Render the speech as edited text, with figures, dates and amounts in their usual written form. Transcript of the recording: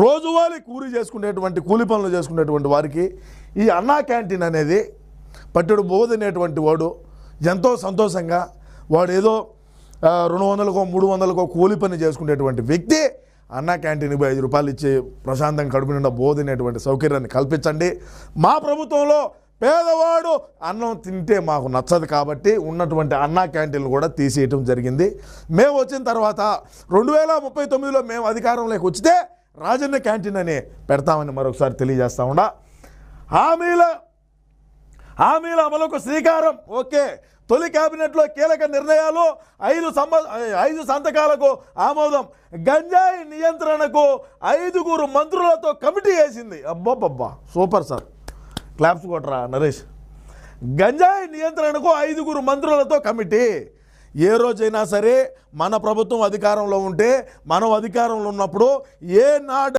రోజువారీ కూలి పనులు చేసుకునేటువంటి వారికి ఈ అన్నా క్యాంటీన్ అనేది పట్టెడు బోధనేటువంటి వాడు ఎంతో సంతోషంగా వాడు ఏదో 200కో 300కో కూలి పని చేసుకునేటువంటి వ్యక్తి అన్నా క్యాంటీన్కి 5 రూపాయలు ఇచ్చి ప్రశాంతంగా కడుపు నిండా బోధనేటువంటి సౌకర్యాన్ని కల్పించండి. మా ప్రభుత్వంలో పేదవాడు అన్నం తింటే మాకు నచ్చదు కాబట్టి ఉన్నటువంటి అన్నా క్యాంటీన్లు కూడా తీసేయటం జరిగింది. మేము వచ్చిన తర్వాత 2039లో మేము అధికారంలోకి వచ్చితే రాజన్న క్యాంటీన్ అని పెడతామని మరొకసారి తెలియజేస్తా ఉండా. హామీల అమలుకు శ్రీకారం. ఓకే, తొలి క్యాబినెట్లో కీలక నిర్ణయాలు, 5 సంతకాలకు ఆమోదం. గంజాయి నియంత్రణకు 5 మంత్రులతో కమిటీ వేసింది. అబ్బబ్బబ్బా, సూపర్ సార్, క్లాప్స్ కొట్టరా నరేష్. గంజాయి నియంత్రణకు 5 మంత్రులతో కమిటీ. ఏ రోజైనా సరే మన ప్రభుత్వం అధికారంలో ఉంటే, మనం అధికారంలో ఉన్నప్పుడు ఏ నాడు